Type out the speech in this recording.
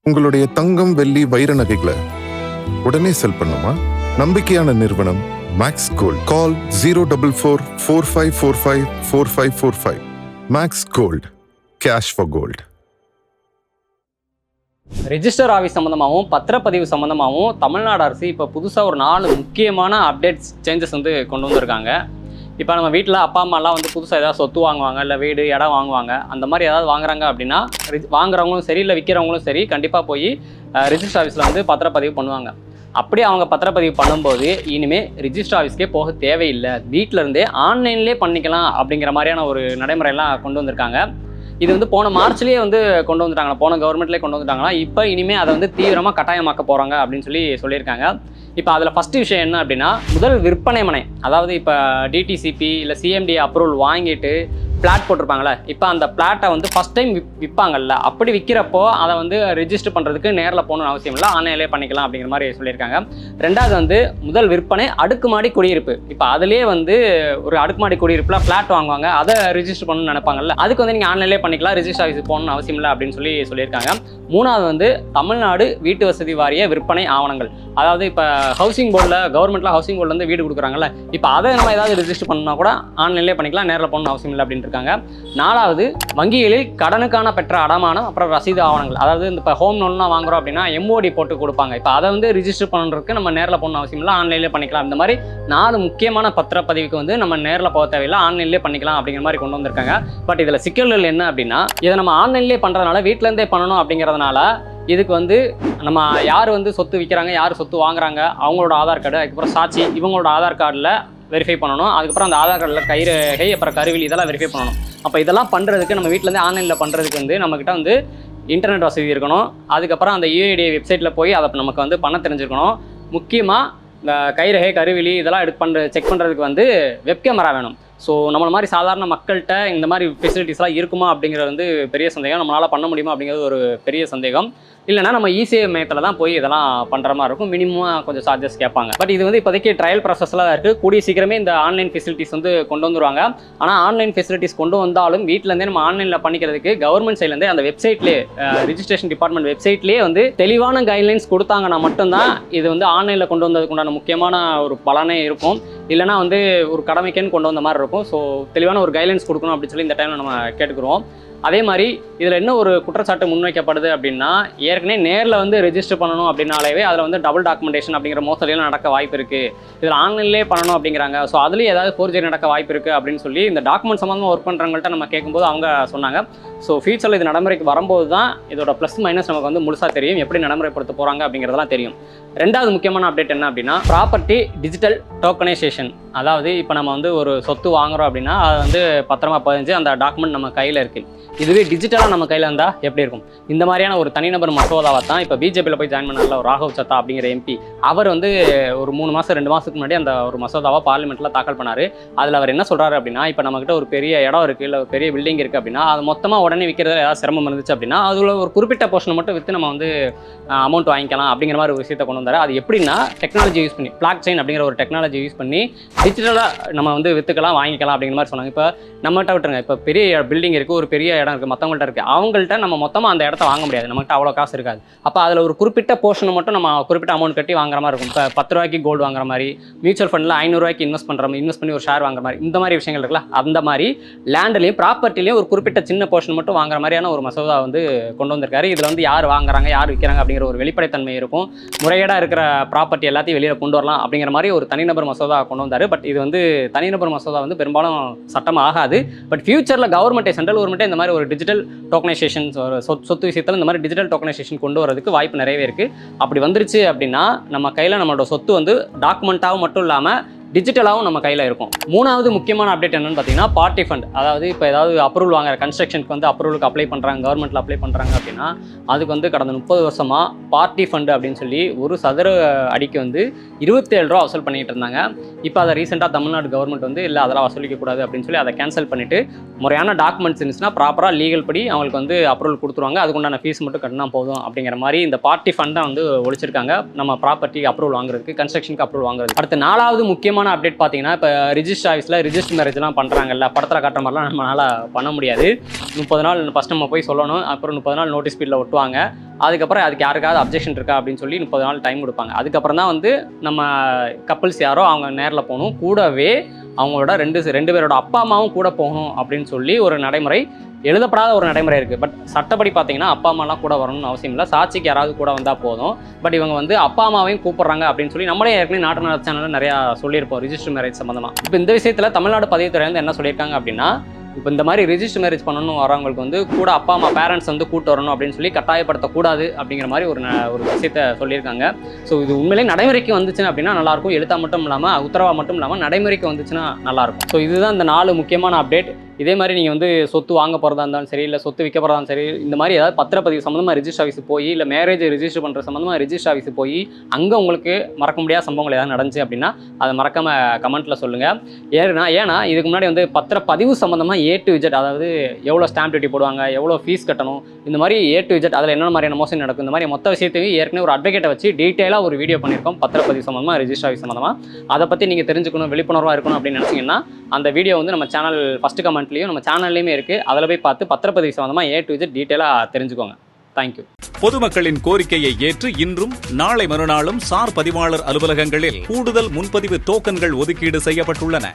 உங்களுடைய தங்கம், வெள்ளி, வைர நகைகளை உடனே செல் பண்ணுமா? நம்பிக்கையான நிறுவனம் Max Gold. Call 04445454545. Max Gold, cash for gold. Register office சம்மந்தமாகவும் பத்திரப்பதிவு சம்மந்தமாகவும் தமிழ்நாடு அரசு இப்போ புதுசாக ஒரு 4 முக்கியமான அப்டேட்ஸ் சேஞ்சஸ் வந்து கொண்டு வந்திருக்காங்க. இப்போ நம்ம வீட்டில் அப்பா அம்மாலாம் வந்து புதுசாக ஏதாவது சொத்து வாங்குவாங்க, இல்லை வீடு இடம் வாங்குவாங்க. அந்த மாதிரி ஏதாவது வாங்குறாங்க அப்படின்னா வாங்குறவங்களும் சரி இல்லை விற்கிறவங்களும் சரி கண்டிப்பாக போய் ரெஜிஸ்டர் ஆஃபீஸில் வந்து பத்திரப்பதிவு பண்ணுவாங்க. அப்படி அவங்க பத்திரப்பதிவு பண்ணும்போது இனிமேல் ரிஜிஸ்டர் ஆஃபீஸ்க்கே போக தேவையில்லை, வீட்டில் இருந்தே ஆன்லைன்லேயே பண்ணிக்கலாம் அப்படிங்கிற மாதிரியான ஒரு நடைமுறையெல்லாம் கொண்டு வந்திருக்காங்க. இது வந்து போன மார்ச்லேயே வந்து கொண்டு வந்துட்டாங்க, போன கவர்மெண்ட்லேயே கொண்டு வந்துட்டாங்கன்னா இப்போ இனிமேல் அதை வந்து தீவிரமாக கட்டாயமாக்க போகிறாங்க அப்படின்னு சொல்லியிருக்காங்க. இப்போ அதில் ஃபஸ்ட்டு விஷயம் என்ன அப்படின்னா, முதல் விற்பனை மனை, அதாவது இப்போ டிடிசிபி இல்லை சிஎம்டி அப்ரூவல் வாங்கிட்டு பிளாட் போட்டிருப்பாங்களே, இப்போ அந்த பிளாட்டை வந்து ஃபஸ்ட் டைம் விற்பாங்கல்ல, அப்படி விற்கிறப்போ அதை வந்து ரெஜிஸ்டர் பண்ணுறதுக்கு நேரில் போகணும்னு அவசியம் இல்லை, ஆன்லைன்லேயே பண்ணிக்கலாம் அப்படிங்கிற மாதிரி சொல்லியிருக்காங்க. ரெண்டாவது வந்து முதல் விற்பனை அடுக்குமாடி குடியிருப்பு, இப்போ அதிலே வந்து ஒரு அடுக்குமாடி குடியிருப்பில் ஃப்ளாட் வாங்குவாங்க, அதை ரிஜிஸ்டர் பண்ணணும்னு நினைப்பாங்கல்ல, அதுக்கு வந்து நீங்கள் ஆன்லைன்லேயே பண்ணிக்கலாம், ரெஜிஸ்டர் ஆஃபீஸுக்கு போகணும்னு அவசியம் இல்லை அப்படின்னு சொல்லியிருக்காங்க. மூணாவது வந்து தமிழ்நாடு வீட்டு வசதி வாரிய விற்பனை ஆவணங்கள், அதாவது இப்போ ஹவுசிங் போர்டில் கவர்மெண்ட்டில் ஹவுசிங் போர்டில் வந்து வீடு கொடுக்குறாங்கல்ல, இப்போ அதை நம்ம ஏதாவது ரெஜிஸ்டர் பண்ணால் கூட ஆன்லைன்லேயே பண்ணிக்கலாம், நேரில் போகணும்னு அவசியம் இல்லை அப்படின்னு இருக்காங்க. நாலாவது வங்கிகளில் கடனுக்கான பெற்ற அடமானம் அப்புறம் ரசீது ஆவணங்கள், அதாவது இப்போ ஹோம் லோன்லாம் வாங்குறோம் அப்படின்னா எம்ஓடி போட்டு கொடுப்பாங்க, இப்போ அதை வந்து ரிஜிஸ்டர் பண்ணுறதுக்கு நம்ம நேரில் போகணும் அவசியம் இல்லை, ஆன்லைன்லேயே பண்ணிக்கலாம். இந்த மாதிரி 4 முக்கியமான பத்திரப்பதிவுக்கு வந்து நம்ம நேரில் போக தேவையில்லை, ஆன்லைன்லேயே பண்ணிக்கலாம் அப்படிங்கிற மாதிரி கொண்டு வந்திருக்காங்க. பட் இதில் சிக்கல்கள் என்ன அப்படின்னா, இதை நம்ம ஆன்லைன்லேயே பண்ணுறதுனால வீட்டிலேருந்தே பண்ணணும் அப்படிங்கிறதுனால இதுக்கு வந்து நம்ம யார் வந்து சொத்து விற்கிறாங்க, யார் சொத்து வாங்குறாங்க, அவங்களோட ஆதார் கார்டு, அதுக்கப்புறம் சாட்சி, இவங்களோட ஆதார் கார்டில் வெரிஃபை பண்ணணும். அதுக்கப்புறம் அந்த ஆதார் கார்டில் கைரேகை, அப்புறம் கருவிலி, இதெல்லாம் வெரிஃபை பண்ணணும். அப்போ இதெல்லாம் பண்ணுறதுக்கு நம்ம வீட்டிலேருந்து ஆன்லைனில் பண்ணுறதுக்கு வந்து நம்மக்கிட்ட வந்து இன்டர்நெட் வசதி இருக்கணும். அதுக்கப்புறம் அந்த யுஐடி வெப்சைட்டில் போய் அதை நமக்கு வந்து பண்ண தெரிஞ்சிருக்கணும். முக்கியமாக இந்த கைரேகை, கருவிலி இதெல்லாம் செக் பண்ணுறதுக்கு வந்து வெப் கேமரா வேணும். ஸோ நம்மள மாதிரி சாதாரண மக்கள்கிட்ட இந்த மாதிரி ஃபெசிலிட்டிஸ்லாம் இருக்குமா அப்படிங்கிறது வந்து பெரிய சந்தேகம். நம்மளால் பண்ண முடியுமா அப்படிங்கிறது ஒரு பெரிய சந்தேகம். இல்லைனா நம்ம இசேவை மையத்தில் தான் போய் இதெல்லாம் பண்ணுற மாதிரி இருக்கும், மினிமமாக கொஞ்சம் சார்ஜஸ் கேட்பாங்க. பட் இது வந்து இப்போதைக்கு ட்ரையல் ப்ராசஸில் தான் இருக்குது, கூடிய சீக்கிரமே இந்த ஆன்லைன் ஃபெசிலிட்டிஸ் வந்து கொண்டு வந்துருவாங்க. ஆனால் ஆன்லைன் ஃபெசிலிட்டிஸ் கொண்டு வந்தாலும் வீட்டிலேருந்தே நம்ம ஆன்லைனில் பண்ணிக்கிறதுக்கு கவர்மெண்ட் சைட்லேருந்தே அந்த வெப்சைட்லேயே ரிஜிஸ்ட்ரேஷன் டிபார்ட்மெண்ட் வெப்சைட்லேயே வந்து தெளிவான கைட்லைன்ஸ் கொடுத்தாங்கன்னா மட்டும்தான் இது வந்து ஆன்லைனில் கொண்டு வந்ததுக்கு உண்டான முக்கியமான ஒரு பலனே இருக்கும். இல்லைனா வந்து ஒரு கடமைக்குன்னு கொண்டு வந்த மாதிரி இருக்கும். ஸோ தெளிவான ஒரு கைட்லைன்ஸ் கொடுக்கணும் அப்படின்னு சொல்லி இந்த டைமில் நம்ம கேட்டுக்கிறோம். அதே மாதிரி இதில் என்ன ஒரு குற்றச்சாட்டு முன்வைக்கப்படுது அப்படின்னா, ஏற்கனவே நேரில் வந்து ரெஜிஸ்டர் பண்ணணும் அப்படின்னாலே அதில் வந்து டபுள் டாக்குமெண்டேஷன் அப்படிங்கிற மோசடியெல்லாம் நடக்க வாய்ப்பு இருக்குது. இதில் ஆன்லைன்லேயே பண்ணணும் அப்படிங்கிறாங்க. ஸோ அதுலேயும் ஏதாவது ஃபோர்ஜரி நடக்க வாய்ப்பு இருக்குது அப்படின்னு சொல்லி இந்த டாக்குமெண்ட் சம்மந்தமாக ஒர்க் பண்ணுறவங்கள்ட்ட நம்ம கேட்கும்போது அவங்க சொன்னாங்க. ஸோ ஃபியூச்சரில் இது நடைமுறைக்கு வரும்போது தான் இதோட ப்ளஸ் மைனஸ் நமக்கு வந்து முழுசாக தெரியும், எப்படி நடைமுறைப்படுத்த போகிறாங்க அப்படிங்கிறதெல்லாம் தெரியும். ரெண்டாவது முக்கியமான அப்டேட் என்ன அப்படின்னா, ப்ராப்பர்ட்டி டிஜிட்டல் டோக்கனைசேஷன், அதாவது இப்போ நம்ம வந்து ஒரு சொத்து வாங்குகிறோம் அப்படின்னா அதை வந்து பத்திரமா பதிஞ்சு அந்த டாக்குமெண்ட் நம்ம கையில் இருக்குது. இதுவே டிஜிட்டலாக நம்ம கையில் இருந்தால் எப்படி இருக்கும்? இந்த மாதிரியான ஒரு தனிநபர் மசோதாவை தான் இப்போ பிஜேபியில் போய் ஜாயின் பண்ணல ஒரு ராகவ் சத்தா அப்படிங்கிற எம்பி, அவர் வந்து ஒரு 3 மாதம் 2 மாதத்துக்கு முன்னாடி அந்த ஒரு மசோதாவை பார்லிமெண்ட்டில் தாக்கல் பண்ணார். அதில் அவர் என்ன சொல்கிறாரு அப்படின்னா, இப்போ நம்மக்கிட்ட ஒரு பெரிய இடம் இருக்குது, இல்லை ஒரு பெரிய பில்டிங் இருக்குது அப்படின்னா அது மொத்தமாக உடனே விற்கிறதுல ஏதாவது சிரமம் இருந்துச்சு அப்படின்னா அதில் ஒரு குறிப்பிட்ட போர்ஷனை மட்டும் விற்று நம்ம வந்து அமௌண்ட் வாங்கிக்கலாம் அப்படிங்கிற மாதிரி ஒரு விஷயத்தை கொண்டு வந்தார். அது எப்படின்னா, டெக்னாலஜி யூஸ் பண்ணி, பிளாக் செயின் அப்படிங்கிற ஒரு டெக்னாலஜி யூஸ் பண்ணி டிஜிட்டலாக நம்ம வந்து விற்றுக்கலாம், வாங்கிக்கலாம் அப்படிங்கிற மாதிரி சொன்னாங்க. இப்போ நம்மகிட்ட விட்டுருங்க, இப்போ பெரிய பில்டிங் இருக்குது, ஒரு பெரிய இடம் இருக்குது, மற்றவங்கள்ட்ட இருக்குது, அவங்கள்ட்ட நம்ம மொத்தமாக அந்த இடத்த வாங்க முடியாது, நம்மகிட்ட அவ்வளோ காசு இருக்காது. அப்போ அதில் ஒரு குறிப்பிட்ட போர்ஷனை மட்டும் நம்ம குறிப்பிட்ட அமௌண்ட் கட்டி வாங்குற மாதிரி இருக்கும். இப்போ 10 ரூபாய்க்கு கோல்டு வாங்குற மாதிரி, மியூச்சுவல் ஃபண்டில் 500 ரூபாய்க்கு இன்வெஸ்ட் பண்ணி ஒரு ஷேர் வாங்குற மாதிரி, இந்த மாதிரி விஷயங்கள் இருக்குல்ல, அந்த மாதிரி லேண்ட்லேயும் ப்ராப்பர்ட்டிலையும் ஒரு குறிப்பிட்ட சின்ன போர்ஷன் மட்டும் வாங்குற மாதிரியான ஒரு மசோதா வந்து கொண்டு வந்திருக்காரு. இதில் வந்து யார் வாங்குறாங்க, யார் விற்கிறாங்க அப்படிங்கிற ஒரு வெளிப்படைத்தன்மை இருக்கும். முறையீடாக இருக்கிற ப்ராப்பர்ட்டி எல்லாத்தையும் வெளியில் கொண்டு வரலாம் அப்படிங்கிற மாதிரி ஒரு தனிநபர் மசோதா கொண்டு வந்தார். பட் இது வந்து தனிநபர் மசோதா வந்து பெரும்பாலும் சட்டம் ஆகாது. பட் ஃபியூச்சரில் கவர்மெண்ட்டே, சென்ட்ரல் கவர்மெண்ட்டே இந்த மாதிரி ஒரு டிஜிட்டல் டோக்கனைசேஷன், சொத்து விஷயத்தில் இந்த மாதிரி டிஜிட்டல் டோக்கனைசேஷன் கொண்டு வரதுக்கு வாய்ப்பு நிறையவே இருக்குது. அப்படி வந்துருச்சு அப்படின்னா நம்ம கையில் நம்மளோட சொத்து வந்து டாக்குமெண்ட்டாகவும் மட்டும் இல்லாமல் டிஜிட்டலாகவும் நம்ம கையில் இருக்கும். மூணாவது முக்கியமான அப்டேட் என்னன்னு பார்த்தீங்கன்னா, பார்ட்டி ஃபண்ட், அதாவது இப்போ ஏதாவது அப்ரூவல் வாங்குற கன்ஸ்ட்ரக்ஷனுக்கு வந்து அப்ரூவலுக்கு அப்ளை பண்ணுறாங்க, கவர்மெண்ட்டில் அப்ளை பண்ணுறாங்க அப்படின்னா அதுக்கு வந்து கடந்த 30 வருஷமாக பார்ட்டி ஃபண்டு அப்படின்னு சொல்லி ஒரு சதுர அடிக்கு வந்து 27 ரூபா வசூல் பண்ணிகிட்டு இருந்தாங்க. இப்போ அதை ரீசெண்டாக தமிழ்நாடு கவர்மெண்ட் வந்து இல்லை அதெல்லாம் வசூலிக்கக்கூடாது அப்படின்னு சொல்லி அதை கேன்சல் பண்ணிவிட்டு முறையான டாக்குமெண்ட்ஸ் இருந்துச்சுன்னா ப்ராப்பராக லீகல் படி அவங்களுக்கு வந்து அப்ரூவல் கொடுத்துருவாங்க, அதுக்குண்டான ஃபீஸ் மட்டும் கட்டினா போதும் அப்படிங்கிற மாதிரி இந்த பார்ட்டி ஃபண்டை வந்து ஒழிச்சிருக்காங்க நம்ம ப்ராப்பர்ட்டி அப்ரூவல் வாங்குறதுக்கு, கன்ஸ்ட்ரக்ஷனுக்கு அப்ரூவல் வாங்குறது. அடுத்து 4வது முக்கியமான முக்கியமான அப்டேட் பார்த்தீங்கன்னா, இப்போ ரிஜிஸ்டர் ஆஃபீஸில் ரிஜிஸ்டர் மேரேஜ்லாம் பண்ணுறாங்கல்ல, படத்தில் காட்டுற மாதிரிலாம் நம்மளால் பண்ண முடியாது. 30 நாள் ஃபஸ்ட் நம்ம போய் சொல்லணும். அப்புறம் 30 நாள் நோட்டீஸ் பீரியடில் ஒட்டுவாங்க. அதுக்கப்புறம் அதுக்கு யாருக்காவது அப்ஜெக்ஷன் இருக்கா அப்படின்னு சொல்லி 30 நாள் டைம் கொடுப்பாங்க. அதுக்கப்புறம் தான் வந்து நம்ம கப்புள்ஸ் யாரோ அவங்க நேரில் போகணும். கூடவே அவங்களோட ரெண்டு பேரோட அப்பா அம்மாவும் கூட போகணும் அப்படின்னு சொல்லி ஒரு நடைமுறை, எழுதப்படாத ஒரு நடைமுறை இருக்குது. பட் சட்டப்படி பார்த்தீங்கன்னா அப்பா அம்மாலாம் கூட வரணும்னு அவசியம் இல்லை. சாட்சிக்கு யாராவது கூட வந்தால் போதும். பட் இவங்க வந்து அப்பா அம்மாவையும் கூப்பிட்றாங்க அப்படின்னு சொல்லி நம்மளே ஏற்கனவே நாட்டு நல சேனலில் நிறையா சொல்லியிருப்போம் ரிஜிஸ்டர் மேரேஜ் சம்மந்தமாக. இப்போ இந்த விஷயத்தில் தமிழ்நாடு பதிவுத்துறை வந்து என்ன சொல்லியிருக்காங்க அப்படின்னா, இப்போ இந்த மாதிரி ரிஜிஸ்டர் மேரேஜ் பண்ணணும் வரவங்களுக்கு வந்து கூட அப்பா அம்மா பேரண்ட்ஸ் வந்து கூட்டு வரணும் அப்படின்னு சொல்லி கட்டாயப்படுத்தக்கூடாது அப்படிங்கிற மாதிரி ஒரு விஷயத்த சொல்லியிருக்காங்க. ஸோ இது உண்மையிலே நடைமுறைக்கு வந்துச்சுன்னா அப்படின்னா நல்லாயிருக்கும். எழுத்தா மட்டும் இல்லாமல் உத்தரவா மட்டும் இல்லாமல் நடைமுறைக்கு வந்துச்சுன்னா நல்லாயிருக்கும். ஸோ இதுதான் இந்த 4 முக்கியமான அப்டேட். இதே மாதிரி நீங்கள் வந்து சொத்து வாங்க போகிறதா இருந்தாலும் சரி, இல்லை சொத்து விற்க போகிறதா இருந்தாலும் சரி, இந்த மாதிரி ஏதாவது பத்திரப்பதிவு சம்மந்தமாக ரிஜிஸ்டர் ஆஃபீஸ் போய், இல்லை மேரேஜ் ரிஜிஸ்டர் பண்ணுற சம்மந்தமாக ரிஜிஸ்டர் ஆஃபீஸ் போய் அங்கே உங்களுக்கு மறக்க முடியாத சம்பவங்கள் ஏதாவது நடந்துச்சு அப்படின்னா அதை மறக்காமல் கமெண்ட்டில் சொல்லுங்கள். ஏன்னா இதுக்கு முன்னாடி வந்து பத்திரப்பதிவு சம்மந்தமாக A to Z, அதாவது எவ்வளோ ஸ்டாம்ப் டியூட்டி போடுவாங்க, எவ்வளோ ஃபீஸ் கட்டணும், இந்த மாதிரி A to Z அதில் என்ன மாதிரியான மோசடி நடக்கும், இந்த மாதிரி மொத்த விஷயத்தையும் ஏற்கனவே ஒரு அட்வொகேட்டை வச்சு டீட்டெயிலாக ஒரு வீடியோ பண்ணியிருக்கோம் பத்திரப்பதிவு சம்மந்தமாக, ரிஜிஸ்டர் ஆஃபீஸ் சம்மந்தமாக. அதை பற்றி நீங்கள் தெரிஞ்சுக்கணும், விழிப்புணர்வாக இருக்கணும் அப்படின்னு நினச்சிங்கன்னா அந்த வீடியோ வந்து நம்ம சேனல் ஃபஸ்ட்டு கமெண்ட்லேயும் நம்ம சேனல்லையுமே இருக்குது. அதில் போய் பார்த்து பத்திரப்பதிவு சம்மந்தமாக A to Z டீட்டெயிலாக தெரிஞ்சுக்கோங்க. தேங்க்யூ. பொதுமக்களின் கோரிக்கையை ஏற்று இன்றும் நாளை மறுநாளும் சார் பதிவாளர் அலுவலகங்களில் கூடுதல் முன்பதிவு டோக்கன்கள் ஒதுக்கீடு செய்யப்பட்டுள்ளன.